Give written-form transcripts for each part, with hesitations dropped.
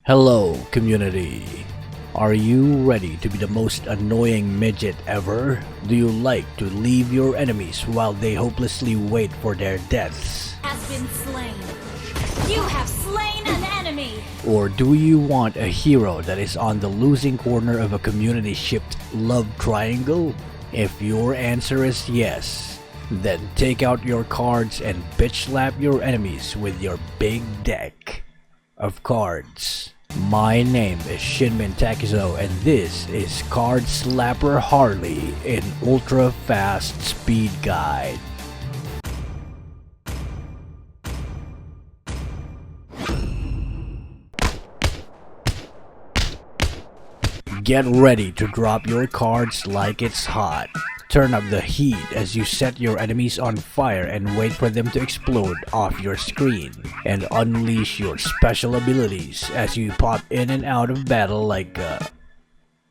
Hello, community. Are you ready to be the most annoying midget ever? Do you like to leave your enemies while they hopelessly wait for their deaths? Has been slain. You have slain an enemy. Or do you want a hero that is on the losing corner of a community-shipped love triangle? If your answer is yes, then take out your cards and bitch slap your enemies with your big deck of cards. My name is Shinmen Takezo and this is Card Slapper Harley in Ultra Fast Speed Guide. Get ready to drop your cards like it's hot. Turn up the heat as you set your enemies on fire and wait for them to explode off your screen. And unleash your special abilities as you pop in and out of battle like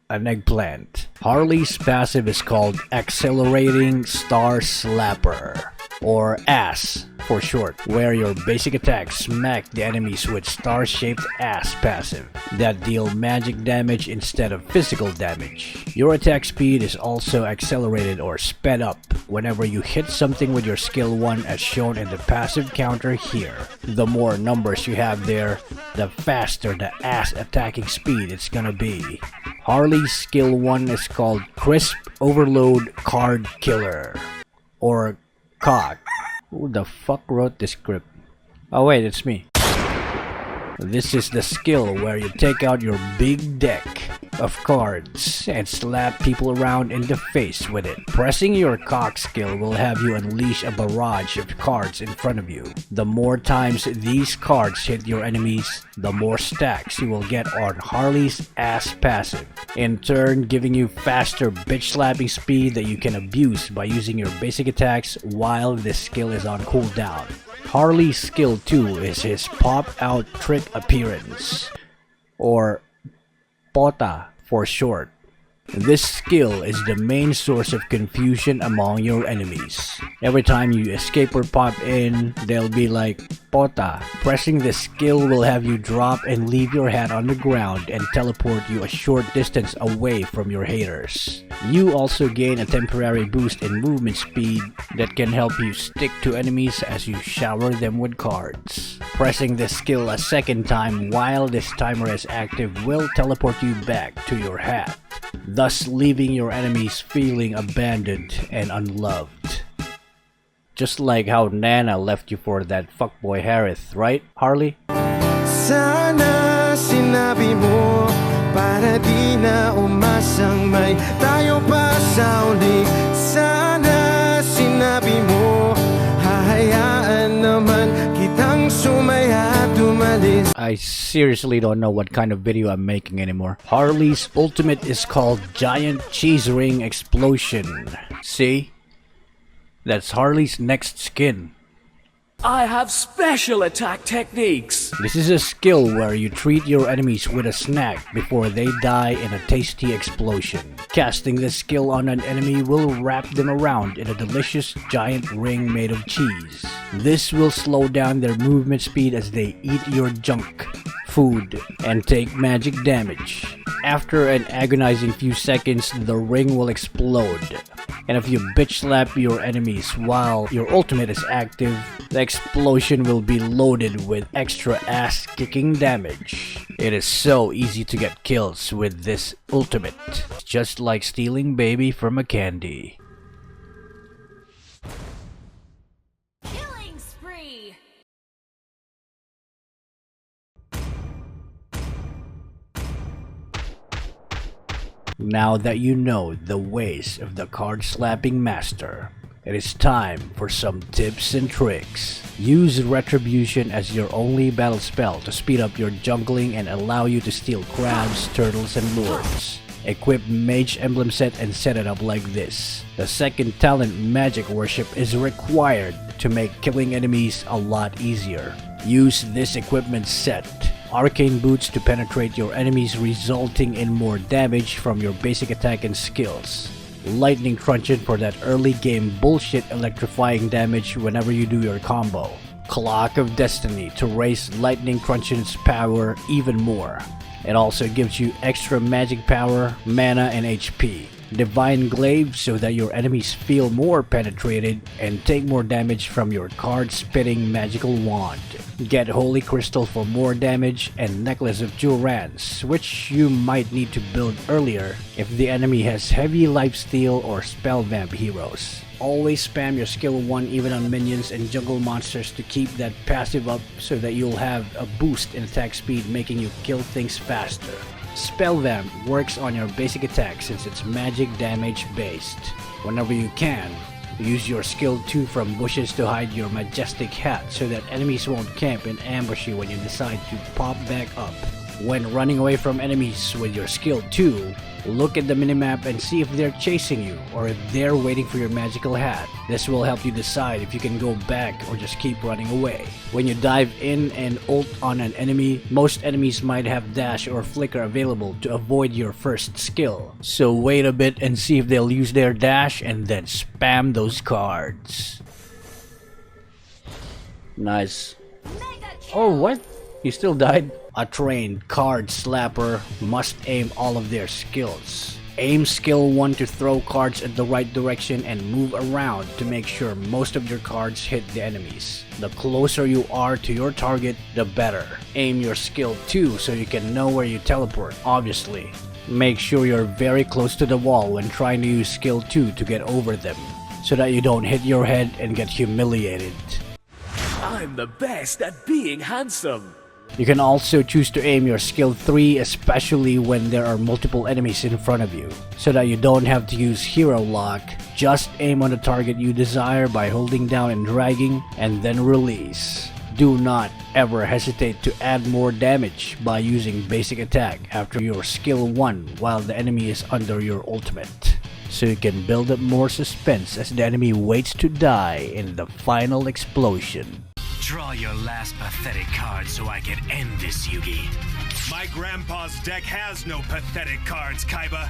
an eggplant. Harley's passive is called Accelerating Star Slapper, or ASS for short, where your basic attacks smack the enemies with star-shaped ass passive that deal magic damage instead of physical damage. Your attack speed is also accelerated or sped up whenever you hit something with your skill 1 as shown in the passive counter here. The more numbers you have there, the faster the ass attacking speed it's gonna be. Harley's skill 1 is called Crisp Overload Card Killer, or COC. Who the fuck wrote this script? Oh wait, it's me. This is the skill where you take out your big deck of cards and slap people around in the face with it. Pressing your cock skill will have you unleash a barrage of cards in front of you. The more times these cards hit your enemies, the more stacks you will get on Harley's ass passive, in turn giving you faster bitch slapping speed that you can abuse by using your basic attacks while this skill is on cooldown. Harley's skill 2 is his pop out trick appearance, or POTA for short. This skill is the main source of confusion among your enemies. Every time you escape or pop in, they'll be like, POTA. Pressing this skill will have you drop and leave your hat on the ground and teleport you a short distance away from your haters. You also gain a temporary boost in movement speed that can help you stick to enemies as you shower them with cards. Pressing this skill a second time while this timer is active will teleport you back to your hat, thus leaving your enemies feeling abandoned and unloved. Just like how Nana left you for that fuckboy Harith, right, Harley? Sana sinabi mo para di na umasang may tayo pa sa uli. Sana sinabi mo hahayaan naman kitang sumaya at umalis. I seriously don't know what kind of video I'm making anymore. Harley's ultimate is called Giant Cheese Ring Explosion. See? That's Harley's next skin. I have special attack techniques. This is a skill where you treat your enemies with a snack before they die in a tasty explosion. Casting this skill on an enemy will wrap them around in a delicious giant ring made of cheese. This will slow down their movement speed as they eat your junk food and take magic damage. After an agonizing few seconds, the ring will explode. And if you bitch slap your enemies while your ultimate is active, the explosion will be loaded with extra ass kicking damage. It is so easy to get kills with this ultimate, just like stealing baby from a candy. Killing spree. Now that you know the ways of the card slapping master, it is time for some tips and tricks. Use Retribution as your only battle spell to speed up your jungling and allow you to steal crabs, turtles, and lords. Equip Mage Emblem set and set it up like this. The second talent, Magic Worship, is required to make killing enemies a lot easier. Use this equipment set. Arcane Boots to penetrate your enemies, resulting in more damage from your basic attack and skills. Lightning Truncheon for that early game bullshit electrifying damage whenever you do your combo. Clock of Destiny to raise Lightning Crunchin's power even more. It also gives you extra magic power, mana, and HP. Divine Glaive so that your enemies feel more penetrated and take more damage from your card-spitting magical wand. Get Holy Crystal for more damage and Necklace of Durance, which you might need to build earlier if the enemy has heavy lifesteal or spell vamp heroes. Always spam your skill 1 even on minions and jungle monsters to keep that passive up so that you'll have a boost in attack speed, making you kill things faster. Spell Vamp works on your basic attack since it's magic damage based. Whenever you can, use your skill 2 from bushes to hide your majestic hat so that enemies won't camp and ambush you when you decide to pop back up. When running away from enemies with your skill 2, look at the minimap and see if they're chasing you or if they're waiting for your magical hat. This will help you decide if you can go back or just keep running away. When you dive in and ult on an enemy, most enemies might have dash or flicker available to avoid your first skill. So wait a bit and see if they'll use their dash and then spam those cards. Nice. Oh, what? You still died? A trained card slapper must aim all of their skills. Aim skill 1 to throw cards in the right direction and move around to make sure most of your cards hit the enemies. The closer you are to your target, the better. Aim your skill 2 so you can know where you teleport, obviously. Make sure you're very close to the wall when trying to use skill 2 to get over them, so that you don't hit your head and get humiliated. I'm the best at being handsome. You can also choose to aim your skill 3, especially when there are multiple enemies in front of you, so that you don't have to use hero lock. Just aim on the target you desire by holding down and dragging, and then release. Do not ever hesitate to add more damage by using basic attack after your skill 1 while the enemy is under your ultimate, so you can build up more suspense as the enemy waits to die in the final explosion. Draw your last pathetic card so I can end this, Yugi. My grandpa's deck has no pathetic cards, Kaiba,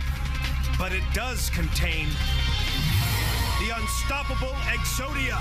but it does contain the unstoppable Exodia.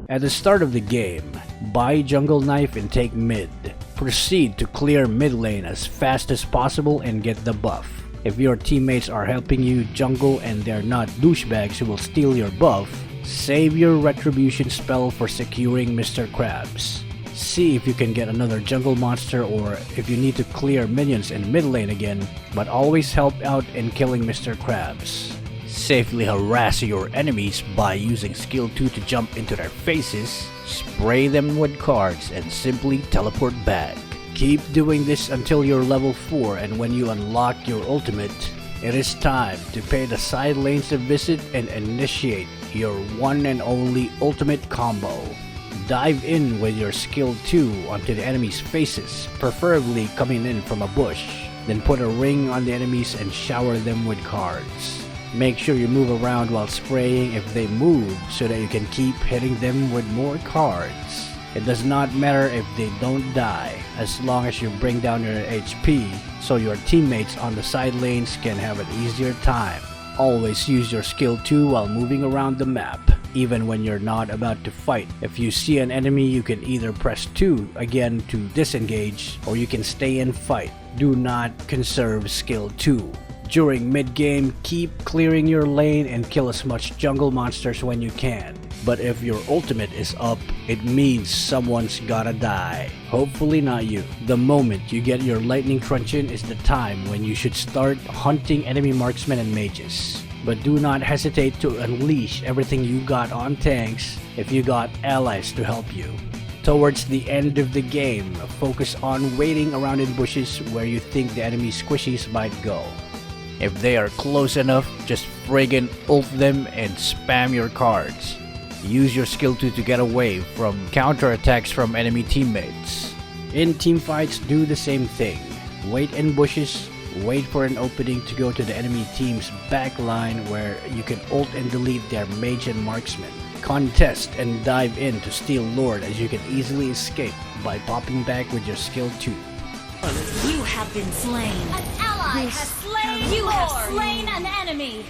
At the start of the game, buy Jungle Knife and take mid. Proceed to clear mid lane as fast as possible and get the buff. If your teammates are helping you jungle and they're not douchebags who will steal your buff, save your retribution spell for securing Mr. Krabs. See if you can get another jungle monster or if you need to clear minions in mid lane again, but always help out in killing Mr. Krabs. Safely harass your enemies by using skill 2 to jump into their faces, spray them with cards, and simply teleport back. Keep doing this until you're level 4, and when you unlock your ultimate, it is time to pay the side lanes a visit and initiate your one and only ultimate combo. Dive in with your skill 2 onto the enemy's faces, preferably coming in from a bush. Then put a ring on the enemies and shower them with cards. Make sure you move around while spraying if they move so that you can keep hitting them with more cards. It does not matter if they don't die, as long as you bring down your HP so your teammates on the side lanes can have an easier time. Always use your skill 2 while moving around the map, even when you're not about to fight. If you see an enemy, you can either press 2 again to disengage, or you can stay and fight. Do not conserve skill 2. During mid-game, keep clearing your lane and kill as much jungle monsters when you can. But if your ultimate is up, it means someone's gotta die. Hopefully not you. The moment you get your lightning truncheon is the time when you should start hunting enemy marksmen and mages. But do not hesitate to unleash everything you got on tanks if you got allies to help you. Towards the end of the game, focus on waiting around in bushes where you think the enemy squishies might go. If they are close enough, just friggin' ult them and spam your cards. Use your skill 2 to get away from counterattacks from enemy teammates. In teamfights, do the same thing. Wait in bushes, wait for an opening to go to the enemy team's back line where you can ult and delete their mage and marksman. Contest and dive in to steal Lord, as you can easily escape by popping back with your skill 2. You have been slain. An ally has slain. You have slain an enemy.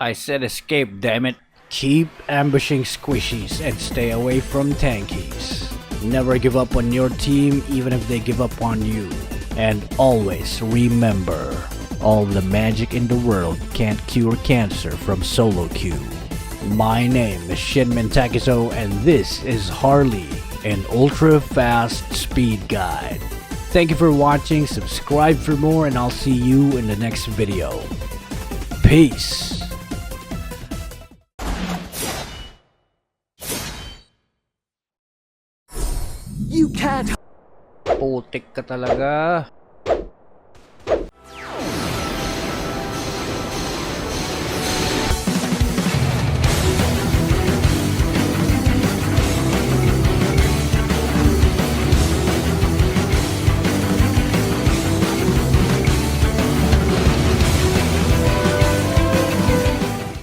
I said escape, damn it. Keep ambushing squishies and stay away from tankies. Never give up on your team even if they give up on you. And always remember, all the magic in the world can't cure cancer from solo queue. My name is Shinmen Takezo and this is Harley, an ultra fast speed guide. Thank you for watching, subscribe for more, and I'll see you in the next video. Peace! You can't. Putik ka talaga.